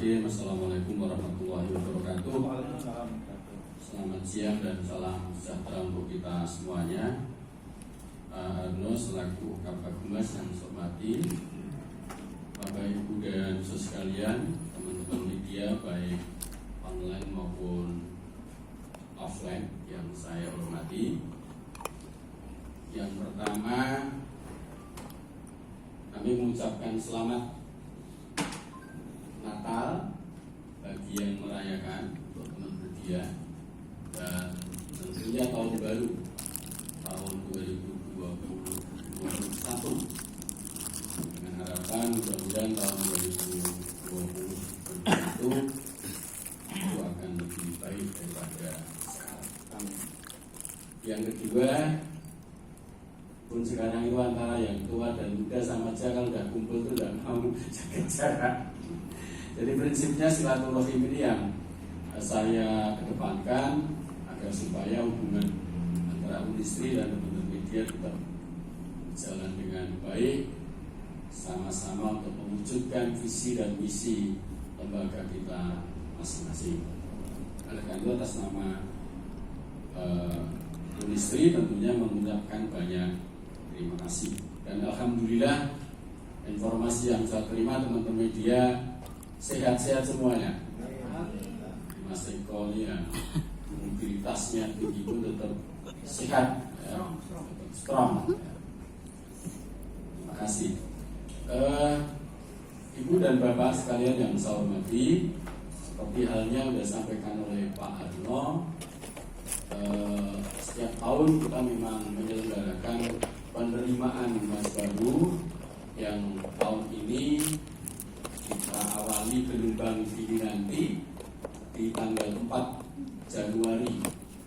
hadirin, assalamualaikum warahmatullahi wabarakatuh. Selamat siang dan salam sejahtera untuk kita semuanya. Arno selaku Kabag Humas yang saya hormati, Bapak Ibu dan saudara sekalian, teman-teman media baik online maupun offline yang saya hormati. Yang pertama, kami mengucapkan selamat Natal bagi yang merayakan untuk teman media, dan tentunya tahun baru tahun 2021 dengan harapan mudah-mudahan tahun 2020 itu akan lebih baik daripada sekarang. Yang kedua, pun sekarang itu antara yang tua dan muda sama aja, kalau udah kumpul itu udah mau jaga jarak. Jadi prinsipnya silaturahim ini yang saya kedepankan agar supaya hubungan antara industri dan teman-teman media tetap berjalan dengan baik, sama-sama untuk mewujudkan visi dan misi lembaga kita masing-masing. Oleh karena itu atas nama industri tentunya mengucapkan banyak terima kasih. Dan alhamdulillah informasi yang saya terima teman-teman media sehat-sehat semuanya. Mas Eko ini ya, mobilitasnya tinggi pun tetap sehat, ya, tetap strong. Ya. Terima kasih. Ibu dan Bapak sekalian yang saya hormati, seperti halnya sudah disampaikan oleh Pak Arno, setiap tahun kita memang menyelenggarakan penerimaan Mas baru yang tahun ini kita awali gelombang ini nanti di tanggal 4 Januari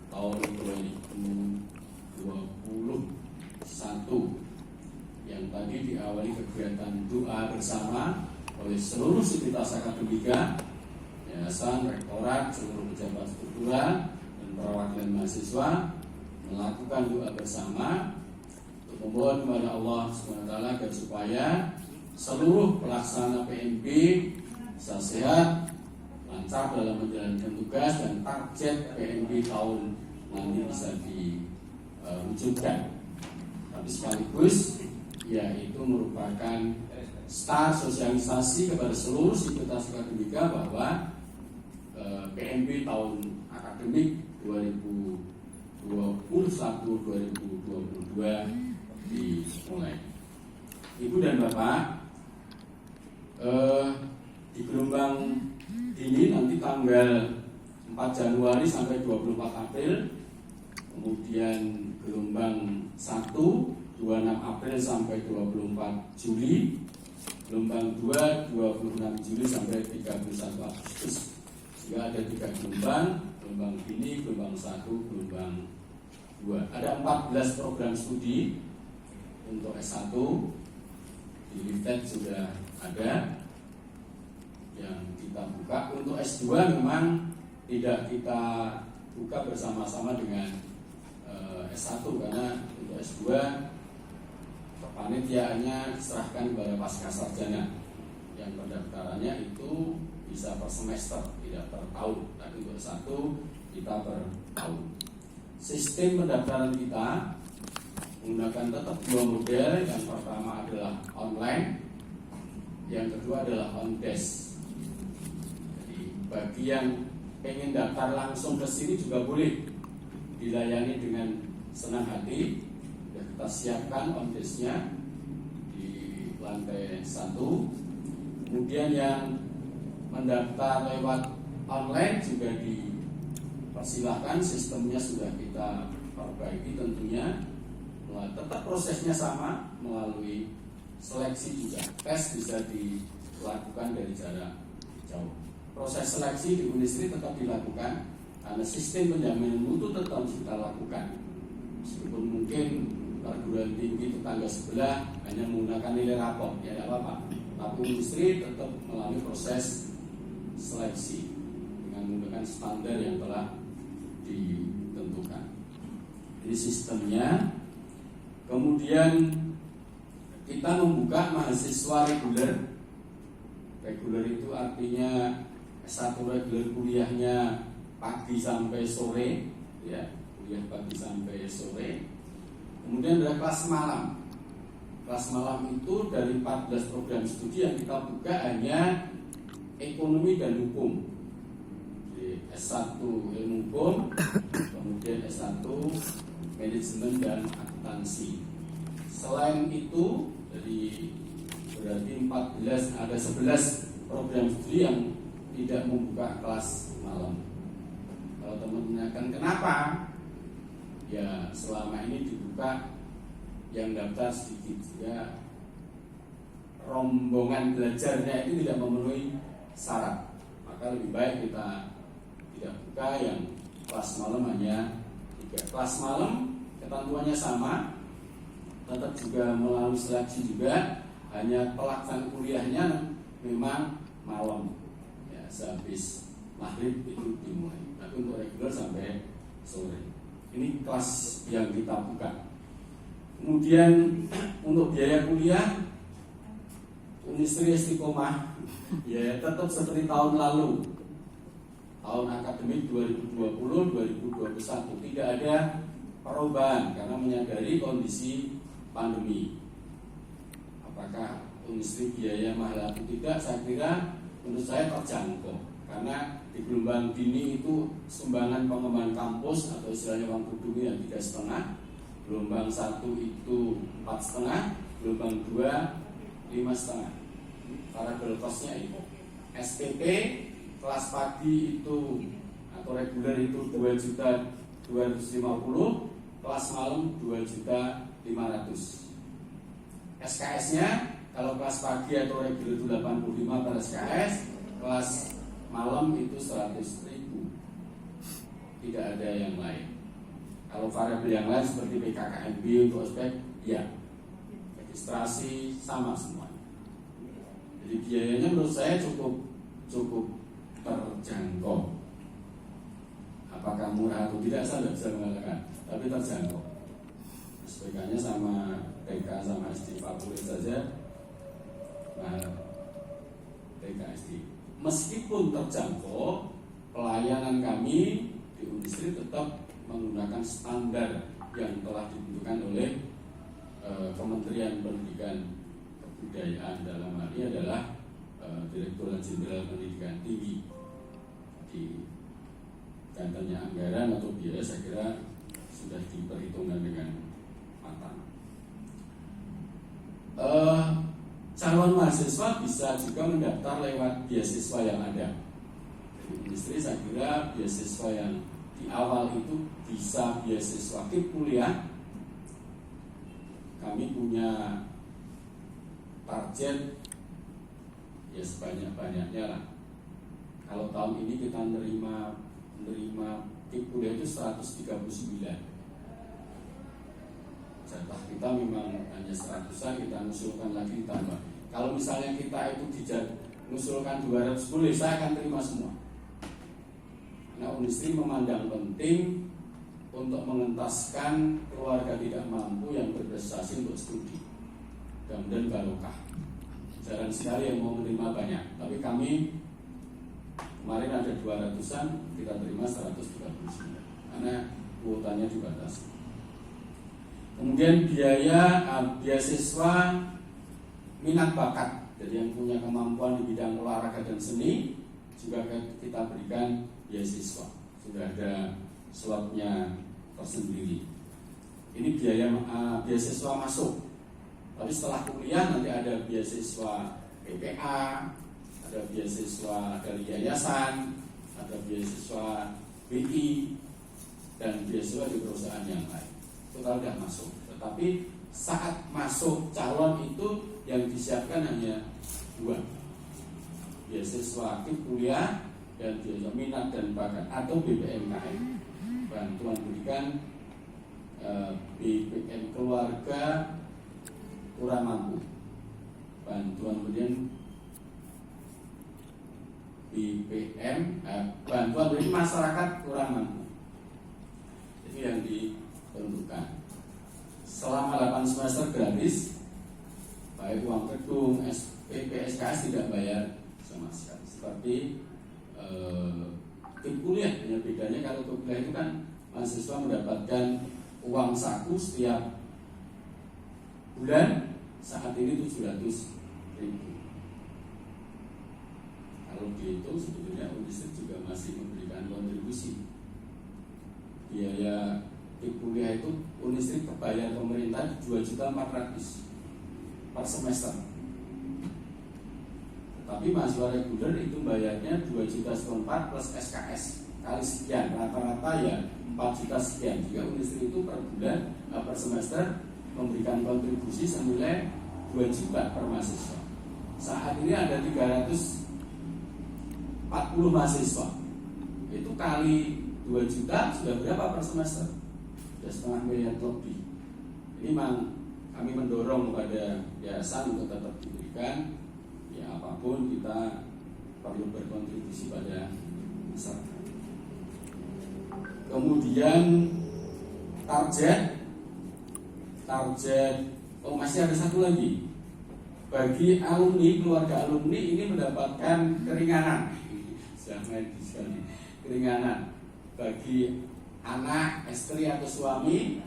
tahun 2021 yang tadi diawali kegiatan doa bersama oleh seluruh sivitas akademika, yayasan, rektorat, seluruh pejabat struktural dan perwakilan mahasiswa melakukan doa bersama untuk memohon kepada Allah SWT agar supaya seluruh pelaksana PMB bisa sehat, lancar dalam menjalankan tugas, dan target PMB tahun nanti bisa diwujudkan. Tapi sekaligus yaitu merupakan start sosialisasi kepada seluruh sivitas akademika bahwa PMB tahun akademik 2021-2022 dimulai. Ibu dan Bapak, di gelombang ini nanti tanggal 4 Januari sampai 24 April, kemudian gelombang 1 26 April sampai 24 Juli, gelombang 2 26 Juli sampai 31 Agustus. Sehingga ada 3 gelombang ini, gelombang 1, gelombang 2. Ada 14 program studi untuk S1 di Lifted sudah ada yang kita buka. Untuk S2 memang tidak kita buka bersama-sama dengan S1 karena untuk S2 kepanitiaannya diserahkan kepada pasca sarjana yang pendaftarannya itu bisa per semester, tidak per tahun. Tapi untuk S1 kita per tahun. Sistem pendaftaran kita menggunakan tetap 2 model. Yang pertama adalah online, yang kedua adalah on desk. Jadi bagi yang pengen daftar langsung ke sini juga boleh, dilayani dengan senang hati. Sudah kita siapkan on desk-nya di lantai 1. Kemudian yang mendaftar lewat online juga dipersilahkan, sistemnya sudah kita perbaiki tentunya. Tetap prosesnya sama, melalui seleksi juga. Tes bisa dilakukan dari jarak jauh. Proses seleksi di industri tetap dilakukan karena sistem penjaminan mutu tetap kita lakukan. Meskipun mungkin perguruan tinggi tetangga sebelah hanya menggunakan nilai rapor, ya tidak apa-apa. Tapi industri tetap melalui proses seleksi dengan menggunakan standar yang telah ditentukan. Jadi sistemnya. Kemudian kita membuka mahasiswa reguler Reguler itu artinya S1 reguler kuliahnya pagi sampai sore, ya, kuliah pagi sampai sore. Kemudian ada kelas malam. Kelas malam itu dari 14 program studi yang kita buka hanya ekonomi dan hukum. Jadi S1 ilmu hukum, kemudian S1 manajemen dan akuntansi. Selain itu, jadi berarti 14, ada 11 program studi yang tidak membuka kelas malam. Kalau teman menanyakan kenapa, ya selama ini dibuka yang daftar sedikit, ya rombongan belajarnya itu tidak memenuhi syarat, maka lebih baik kita tidak buka yang kelas malam hanya 3. Kelas malam ketentuannya sama, tetap juga melalui seleksi juga, hanya pelaksanaan kuliahnya memang malam, ya sehabis maghrib itu dimulai, tapi untuk reguler sampai sore. Ini kelas yang kita buka. Kemudian untuk biaya kuliah Unisri Istiqomah ya tetap seperti tahun lalu, tahun akademik 2020-2021 tidak ada perubahan karena menyadari kondisi pandemi. Apakah Unisri biaya mahal atau tidak? Saya kira menurut saya terjangkau karena di gelombang dini itu sumbangan pengembangan kampus atau istilahnya uang gedung yang 3,5, gelombang 1 itu 4,5, gelombang 2 5,5. Variable cost-nya itu SPP kelas pagi itu atau reguler itu 2.250.000, kelas malam 2.500.000. SKS-nya kalau kelas pagi atau reguler itu 85 per SKS, kelas malam itu 100.000. Tidak ada yang lain. Kalau variabel yang lain seperti PKKMB untuk ospek, ya registrasi sama semuanya. Jadi biayanya menurut saya cukup terjangkau. Apakah murah atau tidak saya tidak bisa mengatakan, tapi terjangkau. SPK-nya sama TK sama SD favorit saja, nah TK SD. Meskipun terjangkau, pelayanan kami di Unisri tetap menggunakan standar yang telah ditentukan oleh Kementerian Pendidikan Kebudayaan, dalam hal ini adalah Direktorat Jenderal Pendidikan Tinggi. Di kaitannya anggaran atau biaya saya kira sudah diperhitungkan dengan matang. Calon mahasiswa bisa juga mendaftar lewat beasiswa yang ada. Di industri saya kira beasiswa yang di awal itu bisa beasiswa KIP kuliah. Kami punya target ya sebanyak-banyaknya lah. Kalau tahun ini kita menerima KIP kuliah itu 139. Jatah kita memang hanya 100-an, kita mengusulkan lagi ditambah. Kalau misalnya kita itu mengusulkan 200 boleh, saya akan terima semua. Nah, Unisri memandang penting untuk mengentaskan keluarga tidak mampu yang berprestasi untuk studi. Dan barokah. Jarang sekali yang mau menerima banyak. Tapi kami kemarin ada 200-an, kita terima 139 karena kuotanya dibatasi. Kemudian biaya beasiswa minat bakat. Jadi yang punya kemampuan di bidang olahraga dan seni juga kita berikan beasiswa. Sudah ada slotnya tersendiri. Ini biaya beasiswa masuk. Tapi setelah kuliah nanti ada beasiswa PPA, ada beasiswa dari yayasan, ada beasiswa BI, dan beasiswa di perusahaan yang lain. Itu kalau sudah masuk. Tetapi saat masuk calon itu yang disiapkan hanya 2, beasiswa aktif kuliah dan beasiswa minat dan bakat atau BPMKM, bantuan pendidikan BPM keluarga kurang mampu, bantuan pendidikan BPM bantuan pendidikan masyarakat kurang mampu. Itu yang ditentukan. Selama 8 semester gratis, baik uang gedung, SPP, SKS tidak bayar sama sekali. Seperti tim kuliah, hanya bedanya kalau tim kuliah itu kan mahasiswa mendapatkan uang saku setiap bulan, saat ini 700.000. Kalau dihitung sebetulnya Unisri juga masih memberikan kontribusi. Biaya tim kuliah itu Unisri kebayar pemerintah 2.400.000 per semester. Tapi mahasiswa reguler itu bayarnya 2.400.000 plus SKS kali sekian, rata-rata ya 4 juta sekian. Jika Unisri itu per bulan, per semester memberikan kontribusi senilai 2 juta per mahasiswa. Saat ini ada 340 mahasiswa. Itu kali 2 juta sudah berapa per semester? Sudah setengah miliar lebih. Ini memang kami mendorong kepada yayasan untuk tetap diberikan, ya apapun kita perlu berkontribusi pada masyarakat. Kemudian target, masih ada satu lagi. Bagi alumni, keluarga alumni ini mendapatkan keringanan. Sekali keringanan bagi anak, istri atau suami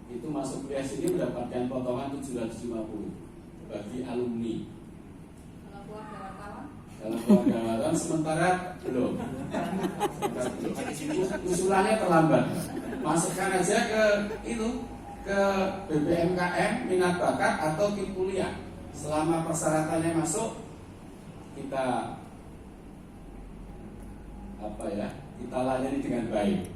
itu masuk kuliah sini mendapatkan potongan 750 bagi alumni. Kalau keluarga wartawan sementara belum. Usulannya terlambat. Masukkan aja ke itu, ke BBMKM minat bakat atau tim kuliah. Selama persyaratannya masuk, kita kita layani dengan baik.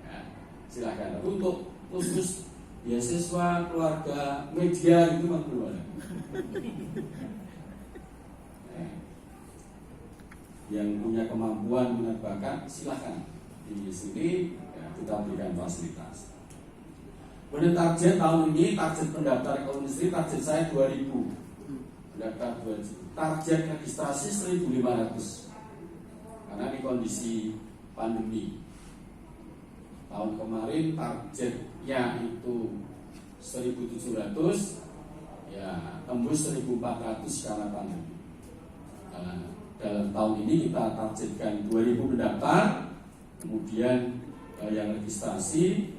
Ya, silakan. Untuk khusus beasiswa, keluarga, media itu belum ada. Yang punya kemampuan minat bakat silakan di sini, ya, kita berikan fasilitas. Kemudian target tahun ini, target pendaftar ke Unisri, target saya 2.000 pendaftar 2.000. Target registrasi 1.500 karena di kondisi pandemi. Tahun kemarin targetnya itu 1.700, ya tembus 1.400 karena pandemi. Dalam tahun ini kita targetkan 2.000 pendaftar, kemudian yang registrasi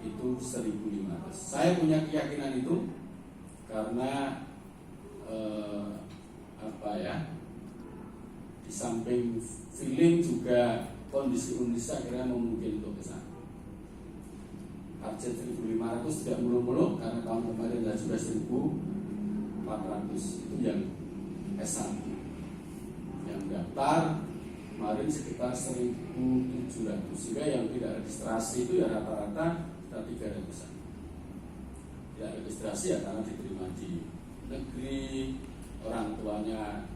itu 1.500. Saya punya keyakinan itu karena di samping feeling juga kondisi Indonesia kira memungkinkan untuk ke sana. Target 1.500 tidak muluk-muluk karena tahun kemarin sudah 1.400 itu yang S1. Yang daftar kemarin sekitar 1.700, sehingga yang tidak registrasi itu ya rata-rata 300-an. Tidak registrasi ya karena diterima di negeri, orang tuanya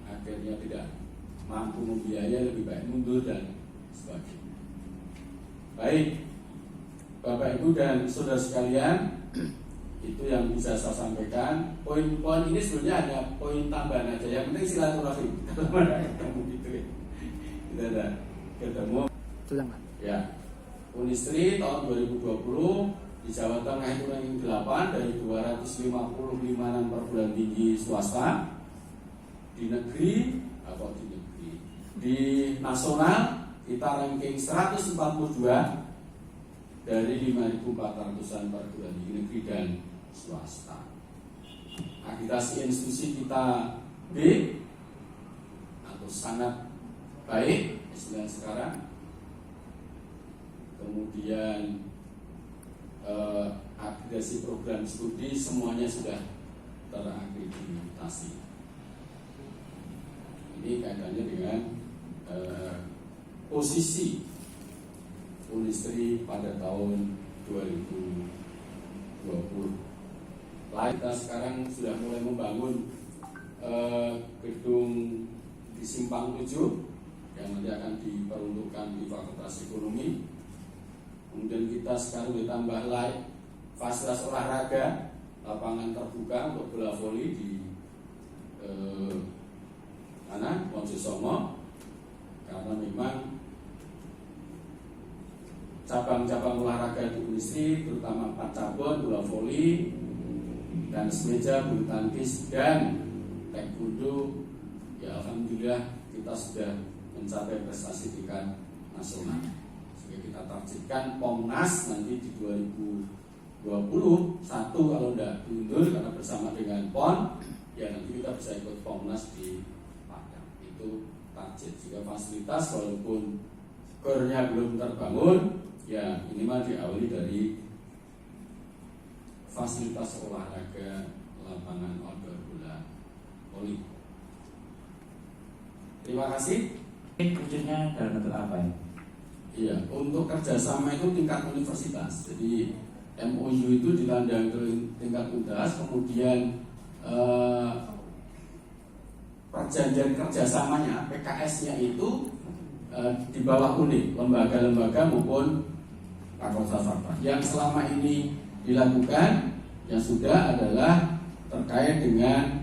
akhirnya tidak mampu membiayai, lebih baik mundur dan sebagainya. Baik, Bapak Ibu dan saudara sekalian, itu yang bisa saya sampaikan. Poin-poin ini sebenarnya hanya poin tambahan aja. Yang penting silaturahim. Kalau mana ketemu gitu ya. Kita ada ketemu. Ya. Unisri tahun 2020 di Jawa Tengah itu ranking 8 dari 255 perguruan tinggi swasta di negeri atau di negeri. Di nasional kita ranking 142 dari 5.400-an perguruan tinggi negeri dan swasta. Akreditasi institusi kita B atau sangat baik istilah sekarang. Kemudian akreditasi program studi semuanya sudah terakreditasi. Ini kaitannya dengan posisi Unisri pada tahun 2020. Kita sekarang sudah mulai membangun gedung di Simpang 7 yang nanti akan diperuntukkan di Fakultas Ekonomi. Kemudian kita sekarang ditambah fasilitas olahraga, lapangan terbuka untuk bola voli di Wonocolo, karena memang cabang-cabang olahraga di Unisri terutama 4 cabang, bola voli, tenis meja, bulu tangkis dan taekwondo ya alhamdulillah kita sudah mencapai prestasi tingkat nasional. Sehingga kita targetkan Pomnas nanti di 2021 kalau tidak diundur karena bersama dengan PON, ya nanti kita bisa ikut Pomnas di Padang. Itu target. Jika fasilitas walaupun gornya belum terbangun, ya minimal diawali dari fasilitas olahraga, lapangan outdoor bola voli. Terima kasih. Wujudnya dalam bentuk apa ya? Iya, untuk kerjasama itu tingkat universitas. Jadi MOU itu ditandai tingkat universitas, kemudian perjanjian kerjasamanya PKS-nya itu di bawah UNIK, lembaga-lembaga maupun fakultas fakultas. Yang selama ini dilakukan yang sudah adalah terkait dengan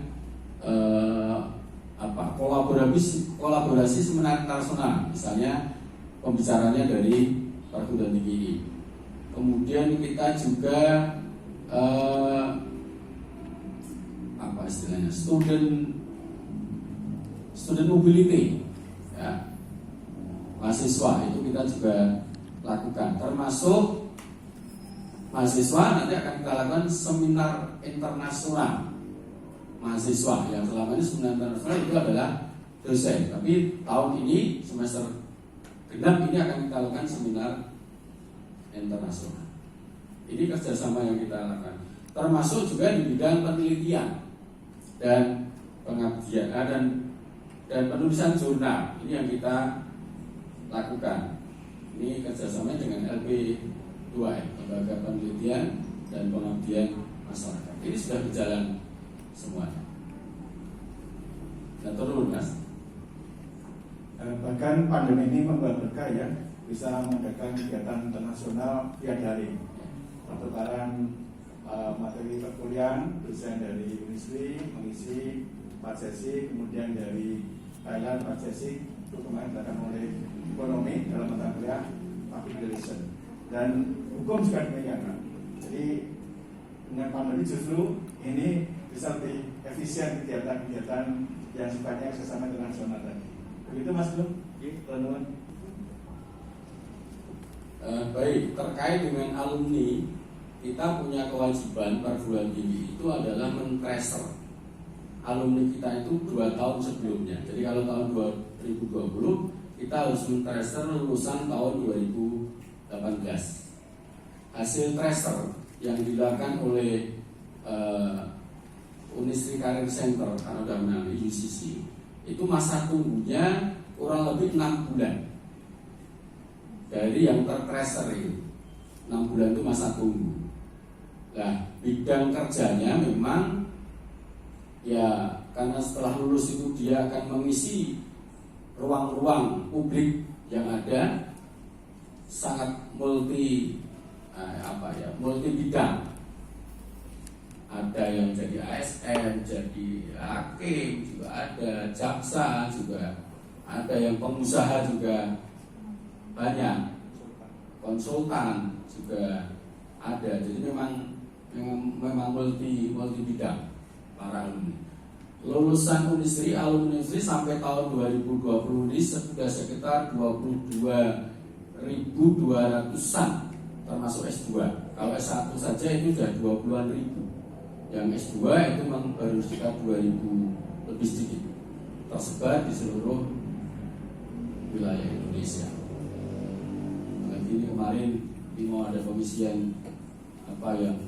kolaborasi seminar internasional, misalnya pembicaranya dari perguruan tinggi ini. Kemudian kita juga student mobility, ya, mahasiswa itu kita juga lakukan, termasuk mahasiswa nanti akan kita lakukan seminar internasional mahasiswa. Yang selama ini seminar internasional itu adalah dosen, tapi tahun ini semester genap ini akan kita lakukan seminar internasional. Ini kerjasama yang kita lakukan, termasuk juga di bidang penelitian dan pengabdian dan penulisan jurnal. Ini yang kita lakukan. Ini kerjasama dengan LP2M, Lembaga Penelitian dan Pengabdian Masyarakat. Ini sudah berjalan semuanya. Dan turun, Mas. Bahkan pandemi ini membawa berkah ya, bisa mengadakan kegiatan internasional via daring, pertukaran materi perkuliahan, dosen dari Unisri mengisi 4 sesi, kemudian dari Thailand 4 sesi, itu kemarin dilakukan oleh ekonomi dalam mata kuliah public relation, dan hukum juga demikian. Jadi dengan pandemi justru ini bisa lebih efisien kegiatan-kegiatan yang sifatnya kerjasama internasional tadi. Begitu Mas Bro? Teman-teman. Baik, terkait dengan alumni, kita punya kewajiban perguruan tinggi itu adalah men-tracer alumni kita itu 2 tahun sebelumnya. Jadi kalau tahun 2020 kita harus men-tracer lulusan tahun 2018. Hasil tracer yang dilakukan oleh Unisri Career Center karena sudah menangani UCC, itu masa tunggunya kurang lebih 6 bulan. Dari yang tertracer itu 6 bulan itu masa tunggu. Nah, bidang kerjanya memang ya karena setelah lulus itu dia akan mengisi ruang-ruang publik yang ada, sangat multi bidang. Ada yang jadi ASN, jadi hakim juga ada, jaksa juga ada, yang pengusaha juga banyak, konsultan juga ada. Jadi memang multi bidang para alumni. Lulusan Unisri, alumni Unisri sampai tahun 2020 ini sudah sekitar 22.200-an, termasuk S2. Kalau S1 saja itu sudah 20-an ribu. Yang S2 itu memang baru sekitar 2.000 lebih sedikit, tersebar di seluruh wilayah Indonesia. Ini kemarin mau ada pengisian yang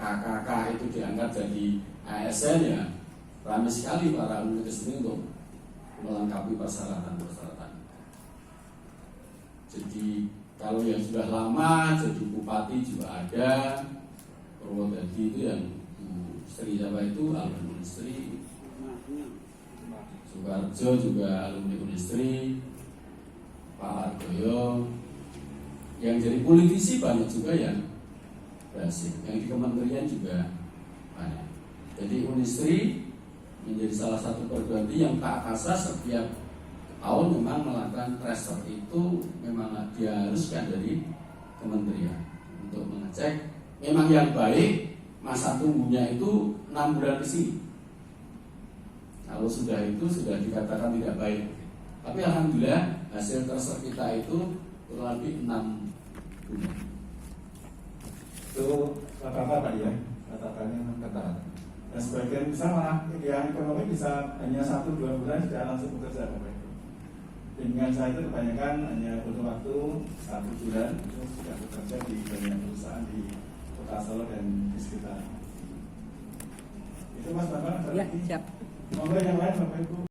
KKK itu diangkat jadi ASN, ya ramai sekali para alumni kesini untuk melengkapi persyaratan. Jadi kalau yang sudah lama jadi bupati juga ada. Purwodadi itu yang Sri Jawa itu alumni Unisri, Soekarjo juga alumni Unisri, Pak Hartoyo. Yang jadi politisi banyak juga yang berhasil, yang di kementerian juga banyak. Jadi Unisri menjadi salah satu perguruan tinggi yang tak kasar setiap tahun memang melakukan tracer, itu memang diharuskan dari kementerian untuk mengecek memang yang baik masa tunggunya itu 6 bulan ke sini. Kalau sudah itu sudah dikatakan tidak baik. Tapi alhamdulillah hasil terser kita itu kurang lebih 6 bulan. Itu rata-rata Pak ya, rata-ratanya rata-rata. Dan sebagian sama yang ekonomi bisa hanya 1-2 bulan sudah langsung bekerja Bapak Ibu. Dengan saya itu kebanyakan hanya butuh waktu 1 bulan itu sudah bekerja di banyak perusahaan di Kota Solo dan di sekitar. Itu Mas Bapak. Ya, siap. Monggo yang lain Bapak Ibu.